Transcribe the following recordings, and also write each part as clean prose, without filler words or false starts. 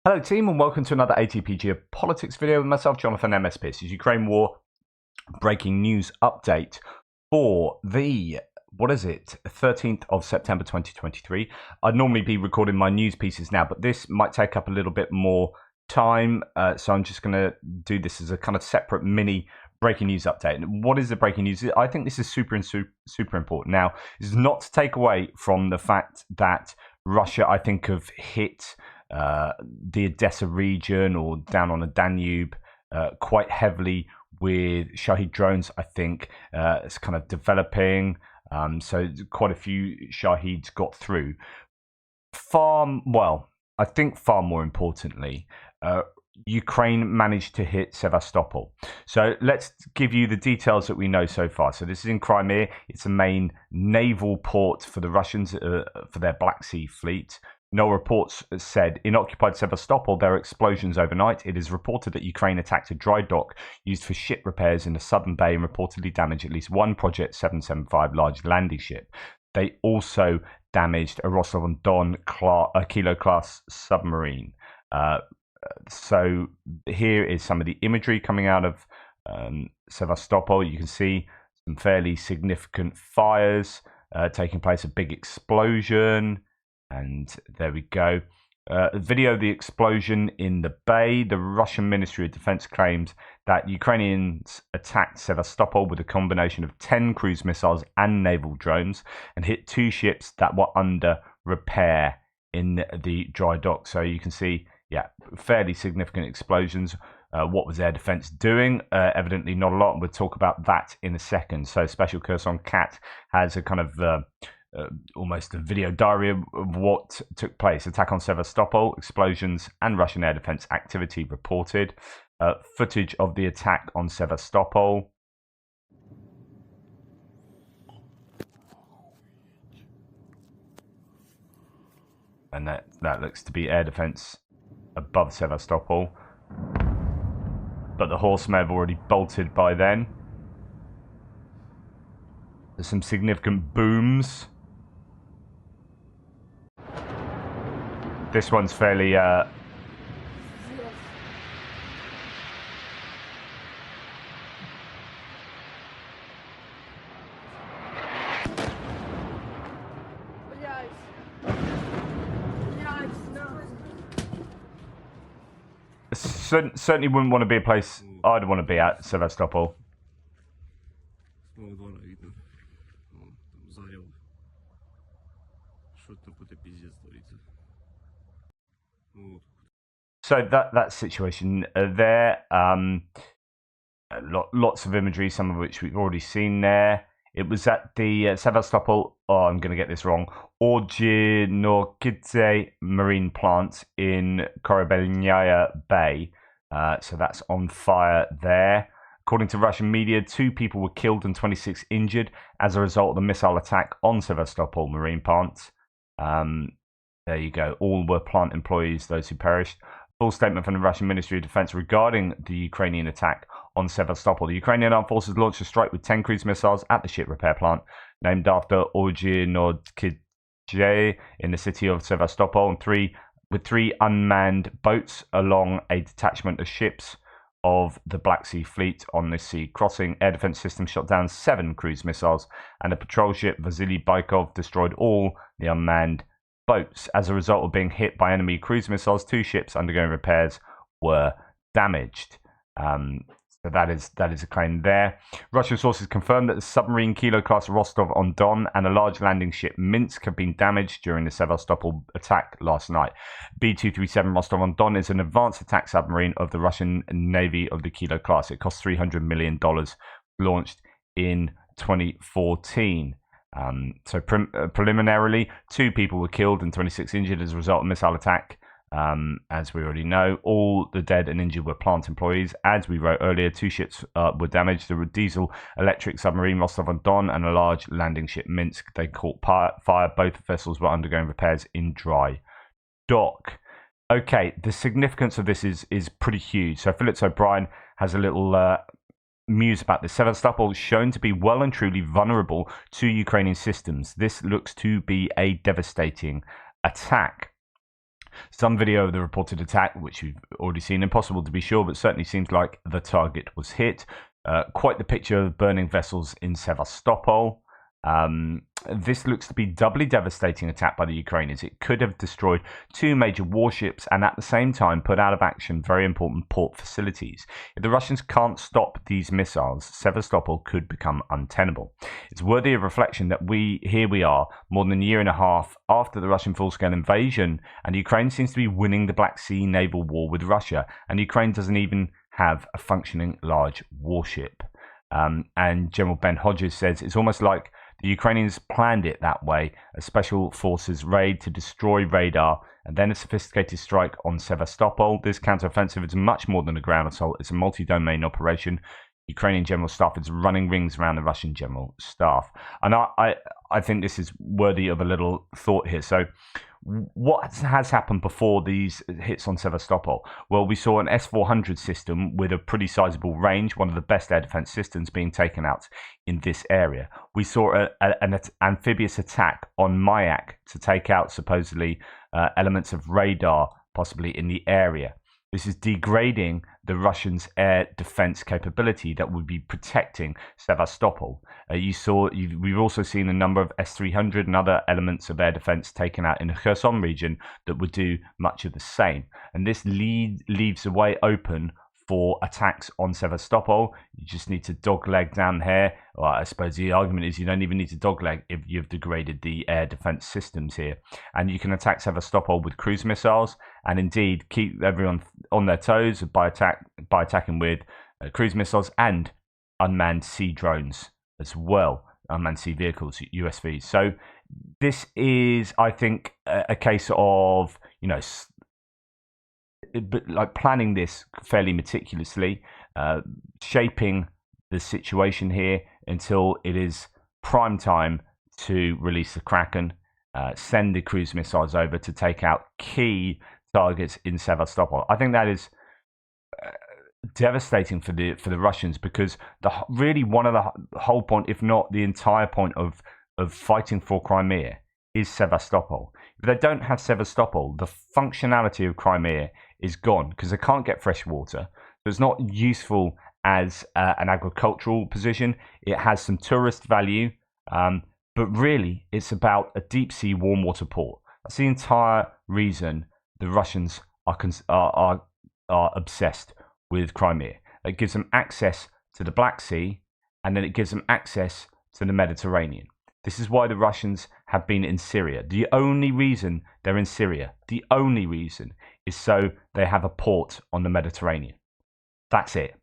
Hello team and welcome to another ATP Geopolitics video with myself, Jonathan MSP. This is Ukraine War breaking news update for the, 13th of September 2023. I'd normally be recording my news pieces now, but this might take up a little bit more time, so I'm just going to do this as a kind of separate mini breaking news update. And what is the breaking news? I think this is super important. Now, this is not to take away from the fact that Russia, I think, have hit the Odessa region or down on the Danube quite heavily with Shahid drones. I think it's kind of developing, so quite a few Shahids got through. I think far more importantly, Ukraine managed to hit Sevastopol. So let's give you the details that we know so far. So this is in Crimea. It's a main naval port for the Russians for their Black Sea fleet. No reports said in occupied Sevastopol there were explosions overnight. It is reported that Ukraine attacked a dry dock used for ship repairs in the southern bay and reportedly damaged at least one Project 775 large landing ship. They also damaged a Rostov-on-Don Kilo class submarine. So here is some of the imagery coming out of Sevastopol. You can see some fairly significant fires taking place, a big explosion. And there we go. Video of the explosion in the bay. The Russian Ministry of Defense claims that Ukrainians attacked Sevastopol with a combination of 10 cruise missiles and naval drones and hit two ships that were under repair in the dry dock. So you can see, fairly significant explosions. What was air defense doing? Evidently not a lot, and we'll talk about that in a second. So Special Kherson Cat has a kind of almost a video diary of what took place. Attack on Sevastopol, explosions and Russian air defense activity reported. Footage of the attack on Sevastopol. And that looks to be air defense above Sevastopol. But the horse may have already bolted by then. There's some significant booms. This one's fairly certainly wouldn't want to be a place I'd want to be at, Sevastopol. So that situation there, lots of imagery, some of which we've already seen there. It was at the Sevastopol, I'm going to get this wrong, Orjinorkidze marine plant in Korabelnaya Bay. So that's on fire there. According to Russian media, 2 people were killed and 26 injured as a result of the missile attack on Sevastopol marine plant. There you go. All were plant employees, those who perished. Full statement from the Russian Ministry of Defense regarding the Ukrainian attack on Sevastopol. The Ukrainian armed forces launched a strike with 10 cruise missiles at the ship repair plant, named after Orjinorkidze in the city of Sevastopol, and 3 unmanned boats along a detachment of ships of the Black Sea Fleet on this sea crossing. Air defense systems shot down 7 cruise missiles, and a patrol ship, Vasily Baikov, destroyed all the unmanned boats. As a result of being hit by enemy cruise missiles, 2 ships undergoing repairs were damaged. So that is a claim there. Russian sources confirmed that the submarine Kilo class Rostov-on-Don and a large landing ship Minsk have been damaged during the Sevastopol attack last night. B-237 Rostov-on-Don is an advanced attack submarine of the Russian Navy of the Kilo class. It cost $300 million, launched in 2014. So preliminarily, 2 people were killed and 26 injured as a result of missile attack. As we already know, all the dead and injured were plant employees. As we wrote earlier, 2 ships were damaged. The diesel-electric submarine Rostov-on-Don and a large landing ship Minsk. They caught fire. Both vessels were undergoing repairs in dry dock. Okay, the significance of this is pretty huge. So Phillips O'Brien has a little muse about this. Sevastopol is shown to be well and truly vulnerable to Ukrainian systems. This looks to be a devastating attack. Some video of the reported attack, which we've already seen, impossible to be sure, but certainly seems like the target was hit. Quite the picture of burning vessels in Sevastopol. This looks to be doubly devastating attack by the Ukrainians. It could have destroyed 2 major warships and at the same time put out of action very important port facilities. If the Russians can't stop these missiles, Sevastopol could become untenable. It's worthy of reflection that here we are, more than a year and a half after the Russian full-scale invasion, and Ukraine seems to be winning the Black Sea naval war with Russia, and Ukraine doesn't even have a functioning large warship. And General Ben Hodges says it's almost like the Ukrainians planned it that way, a special forces raid to destroy radar and then a sophisticated strike on Sevastopol. This counteroffensive is much more than a ground assault. It's a multi-domain operation. Ukrainian general staff is running rings around the Russian general staff. And I think this is worthy of a little thought here. So what has happened before these hits on Sevastopol? Well, we saw an S-400 system with a pretty sizable range, one of the best air defense systems being taken out in this area. We saw an amphibious attack on Mayak to take out supposedly elements of radar, possibly in the area. This is degrading the Russians' air defense capability that would be protecting Sevastopol. We've also seen a number of S-300 and other elements of air defense taken out in the Kherson region that would do much of the same. And this leaves the way open for attacks on Sevastopol. You just need to dogleg down here. Well, I suppose the argument is you don't even need to dogleg if you've degraded the air defense systems here. And you can attack Sevastopol with cruise missiles and indeed keep everyone on their toes by attacking with cruise missiles and unmanned sea drones as well, unmanned sea vehicles, USVs. So this is, I think, a case of, like planning this fairly meticulously, shaping the situation here until it is prime time to release the Kraken, send the cruise missiles over to take out key targets in Sevastopol. I think that is devastating for the Russians, because really one of the whole point, if not the entire point of fighting for Crimea is Sevastopol. If they don't have Sevastopol, the functionality of Crimea is gone because they can't get fresh water. So it's not useful as an agricultural position. It has some tourist value, but really it's about a deep sea warm water port. That's the entire reason the Russians are obsessed with Crimea. It gives them access to the Black Sea, and then it gives them access to the Mediterranean. This is why the Russians have been in Syria. The only reason they're in Syria, the only reason, is so they have a port on the Mediterranean. That's it.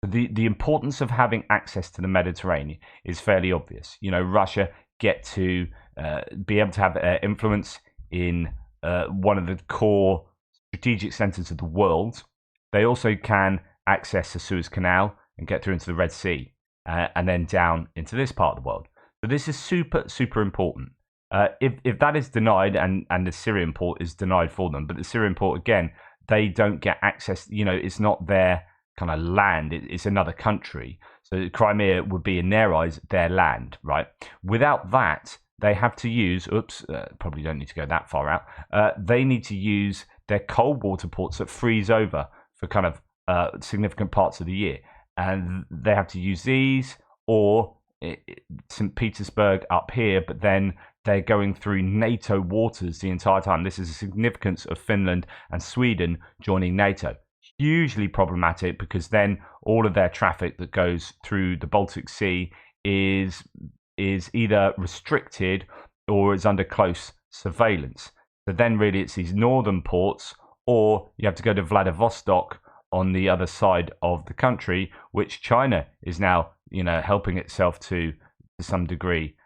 The importance of having access to the Mediterranean is fairly obvious. Russia get to be able to have influence in one of the core strategic centers of the world. They also can access the Suez Canal and get through into the Red Sea and then down into this part of the world. So this is super, super important. If that is denied and the Syrian port is denied for them, but the Syrian port, again, they don't get access, it's not their kind of land, it's another country. So Crimea would be, in their eyes, their land, right? Without that, they have to use, probably don't need to go that far out, they need to use their cold water ports that freeze over for kind of significant parts of the year. And they have to use these, or St. Petersburg up here, but then they're going through NATO waters the entire time. This is the significance of Finland and Sweden joining NATO. Hugely problematic, because then all of their traffic that goes through the Baltic Sea is either restricted or is under close surveillance. So then really it's these northern ports, or you have to go to Vladivostok on the other side of the country, which China is now, helping itself to some degree,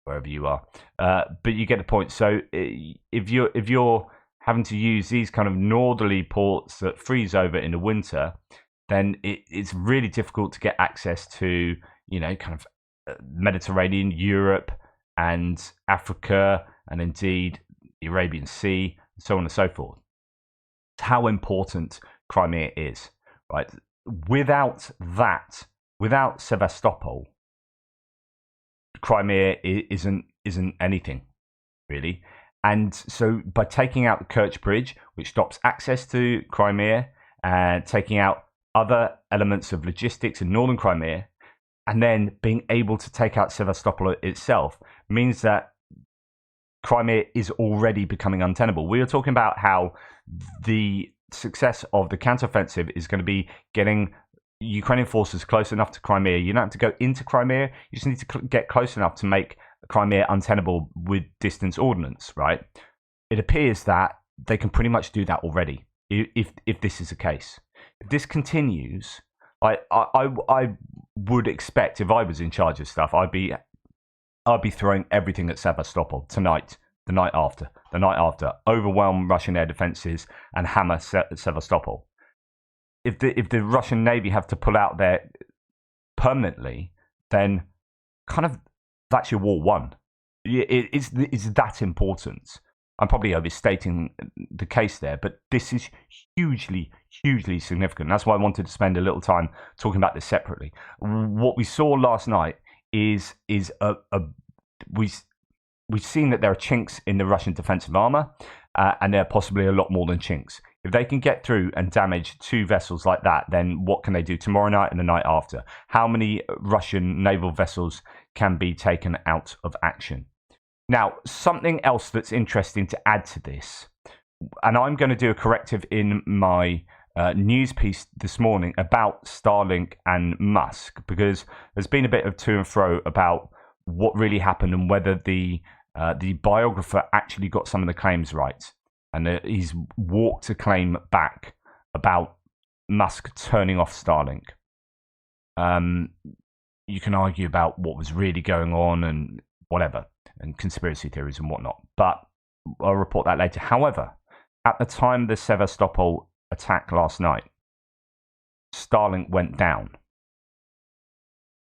wherever you are. But you get the point. So if you're having to use these kind of northerly ports that freeze over in the winter, then it's really difficult to get access to, kind of Mediterranean, Europe, and Africa, and indeed the Arabian Sea, and so on and so forth. It's how important Crimea is, right? Without that, without Sevastopol, Crimea isn't anything, really. And so by taking out the Kerch Bridge, which stops access to Crimea, and taking out other elements of logistics in northern Crimea, and then being able to take out Sevastopol itself, means that Crimea is already becoming untenable. We were talking about how the success of the counteroffensive is going to be getting Ukrainian forces close enough to Crimea. You don't have to go into Crimea. You just need to get close enough to make Crimea untenable with distance ordnance, right? It appears that they can pretty much do that already, if this is the case. If this continues, I would expect, if I was in charge of stuff, I'd be throwing everything at Sevastopol tonight, the night after, overwhelm Russian air defenses and hammer Sevastopol. If the Russian Navy have to pull out there permanently, then kind of that's your war won. It's that important. I'm probably overstating the case there, but this is hugely, hugely significant. That's why I wanted to spend a little time talking about this separately. What we saw last night is we've seen that there are chinks in the Russian defensive armor, and there are possibly a lot more than chinks. If they can get through and damage 2 vessels like that, then what can they do tomorrow night and the night after? How many Russian naval vessels can be taken out of action? Now, something else that's interesting to add to this, and I'm going to do a corrective in my news piece this morning about Starlink and Musk, because there's been a bit of to and fro about what really happened and whether the biographer actually got some of the claims right. And he's walked a claim back about Musk turning off Starlink. You can argue about what was really going on and whatever, and conspiracy theories and whatnot, but I'll report that later. However, at the time of the Sevastopol attack last night, Starlink went down.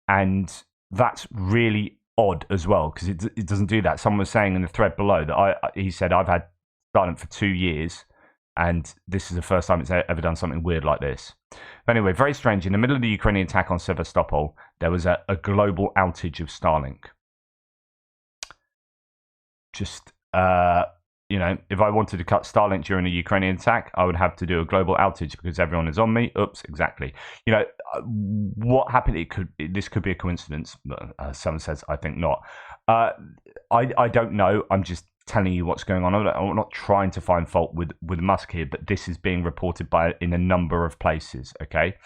And that's really odd as well, because it doesn't do that. Someone was saying in the thread below that he said, I've had Starlink for 2 years, and this is the first time it's ever done something weird like this. But anyway, very strange. In the middle of the Ukrainian attack on Sevastopol, there was a global outage of Starlink. Just, if I wanted to cut Starlink during a Ukrainian attack, I would have to do a global outage because everyone is on me. Oops, exactly. What happened? This could be a coincidence. Someone says, I think not. I don't know. I'm just telling you what's going on. I'm not trying to find fault with Musk here, but this is being reported in a number of places. Okay,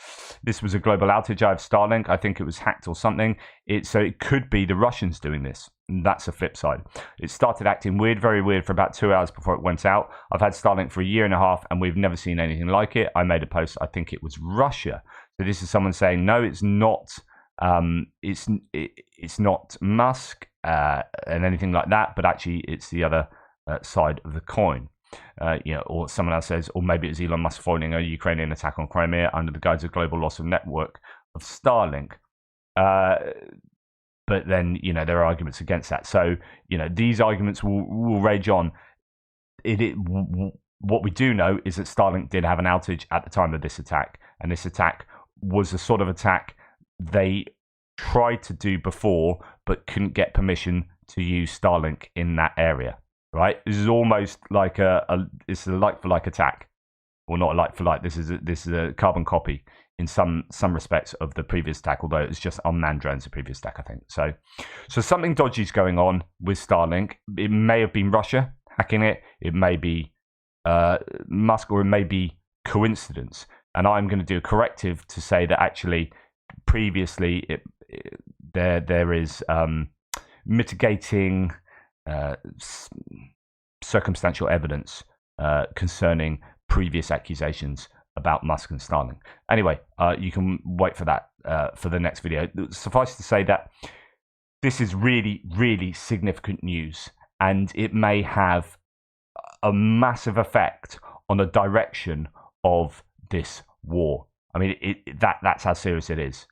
this was a global outage. I have Starlink. I think it was hacked or something. So it could be the Russians doing this. That's a flip side. It started acting weird, very weird, for about 2 hours before it went out. I've had Starlink for 1.5 years, and we've never seen anything like it. I made a post. I think it was Russia. So this is someone saying, no, it's not. It's not Musk and anything like that, but actually it's the other side of the coin. Or someone else says, or maybe it was Elon Musk foiling a Ukrainian attack on Crimea under the guise of global loss of network of Starlink. But then, there are arguments against that. So, these arguments will rage on. What we do know is that Starlink did have an outage at the time of this attack, and this attack was the sort of attack they tried to do before, but couldn't get permission to use Starlink in that area. Right? This is almost like it's a like for like attack, well, not a like for like. This is a carbon copy in some respects of the previous attack, although it was just unmanned drones the previous attack, I think. So something dodgy is going on with Starlink. It may have been Russia hacking it. It may be Musk, or it may be coincidence. And I'm going to do a corrective to say that actually previously there is mitigating circumstantial evidence concerning previous accusations about Musk and Starlink. Anyway, you can wait for that for the next video. Suffice to say that this is really, really significant news, and it may have a massive effect on the direction of this war. I mean, that's how serious it is.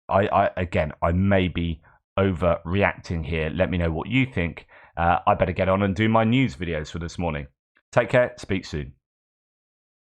I may be overreacting here. Let me know what you think. I better get on and do my news videos for this morning. Take care. Speak soon.